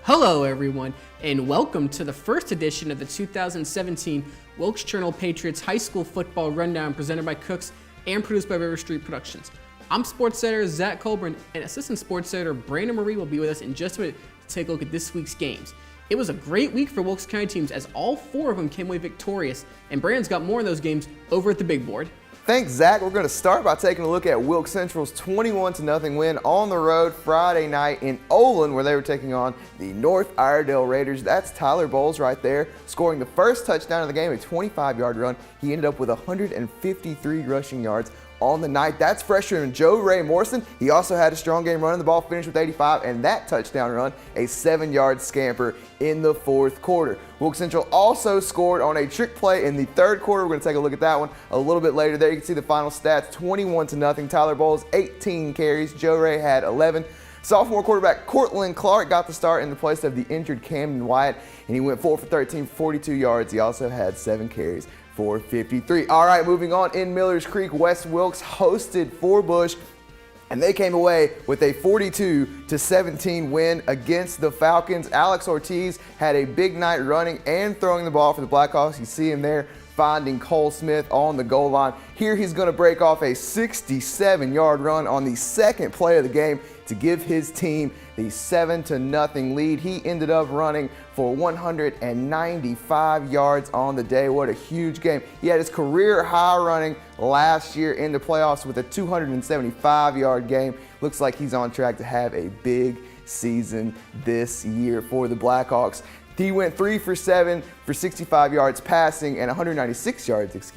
Hello everyone, and welcome to the first edition of the 2017 Wilkes Journal-Patriots High School Football Rundown presented by Cooks and produced by RiverStreet Productions. I'm Sports Editor Zach Colburn, and Assistant Sports Editor Brandon Moree will be with us in just a minute to take a look at this week's games. It was a great week for Wilkes County teams as all four of them came away victorious, and Brandon's got more of those games over at the big board. Thanks, Zach. We're going to start by taking a look at Wilkes Central's 21-0 win on the road Friday night in Olin, where they were taking on the North Iredale Raiders. That's Tyler Bowles right there, scoring the first touchdown of the game, a 25-yard run. He ended up with 153 rushing yards on the night. That's freshman Joe Ray Morrison. He also had a strong game running the ball, finished with 85, and that touchdown run, a 7-yard scamper in the fourth quarter. Wilkes Central also scored on a trick play in the third quarter. We're going to take a look at that one a little bit later. There you can see the final stats, 21-0. Tyler Bowles, 18 carries. Joe Ray had 11. Sophomore quarterback Cortland Clark got the start in the place of the injured Camden Wyatt, and he went 4 for 13, 42 yards. He also had 7 carries for 53. All right, moving on. In Millers Creek, West Wilkes hosted Fort Bush, and they came away with a 42-17 win against the Falcons. Alex Ortiz had a big night running and throwing the ball for the Blackhawks. You see him there finding Cole Smith on the goal line. Here he's going to break off a 67-yard run on the second play of the game to give his team the 7-0 lead. He ended up running for 195 yards on the day. What a huge game. He had his career high running last year in the playoffs with a 275-yard game. Looks like he's on track to have a big season this year for the Blackhawks. He went 3 for 7 for 65 yards passing and 196 yards,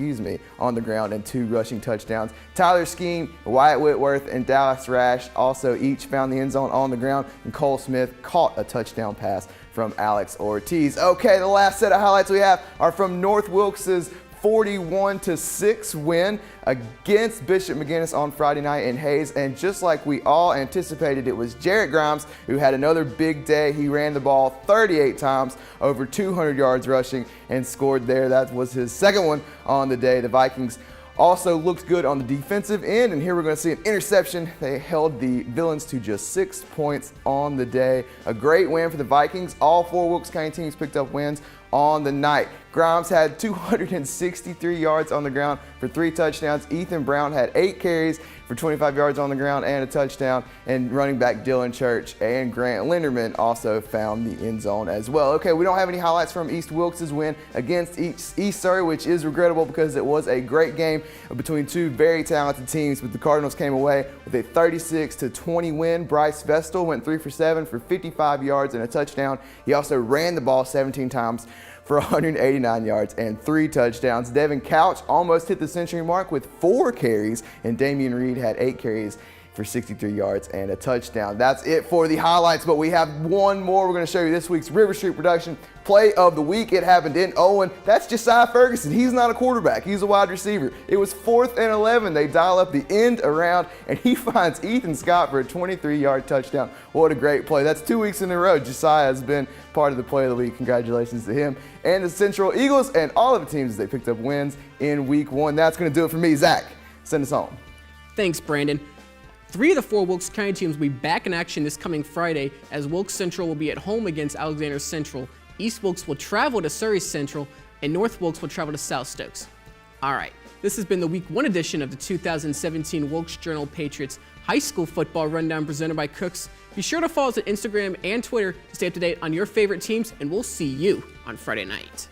on the ground and 2 rushing touchdowns. Tyler Skeen, Wyatt Whitworth, and Dallas Rash also each found the end zone on the ground, and Cole Smith caught a touchdown pass from Alex Ortiz. Okay, the last set of highlights we have are from North Wilkes' 41-6 win against Bishop McGuinness on Friday night in Hayes. And just like we all anticipated, it was Jarrett Grimes who had another big day. He ran the ball 38 times, over 200 yards rushing, and scored there. That was his second one on the day. The Vikings also looked good on the defensive end, and here we're going to see an interception. They held the Villains to just 6 points on the day. A great win for the Vikings. All 4 Wilkes County teams picked up wins on the night. Grimes had 263 yards on the ground for 3 touchdowns. Ethan Brown had 8 carries for 25 yards on the ground and a touchdown. And running back Dylan Church and Grant Linderman also found the end zone as well. Okay, we don't have any highlights from East Wilkes' win against East Surrey, which is regrettable because it was a great game between 2 very talented teams, but the Cardinals came away with a 36-20 win. Bryce Vestal went 3 for 7 for 55 yards and a touchdown. He also ran the ball 17 times for 189 yards and 3 touchdowns. Devin Couch almost hit the century mark with 4 carries, and Damian Reed had 8 carries for 63 yards and a touchdown. That's it for the highlights, but we have one more. We're going to show you this week's RiverStreet Production Play of the Week. It happened in Owen. That's Josiah Ferguson. He's not a quarterback. He's a wide receiver. It was 4th and 11. They dial up the end around, and he finds Ethan Scott for a 23-yard touchdown. What a great play. That's 2 weeks in a row. Josiah has been part of the Play of the Week. Congratulations to him and the Central Eagles and all of the teams they picked up wins in Week 1. That's going to do it for me. Zach, send us home. Thanks, Brandon. 3 of the 4 Wilkes County teams will be back in action this coming Friday as Wilkes Central will be at home against Alexander Central. East Wilkes will travel to Surrey Central, and North Wilkes will travel to South Stokes. All right, this has been the Week 1 edition of the 2017 Wilkes Journal-Patriots High School Football Rundown presented by Cooks. Be sure to follow us on Instagram and Twitter to stay up to date on your favorite teams, and we'll see you on Friday night.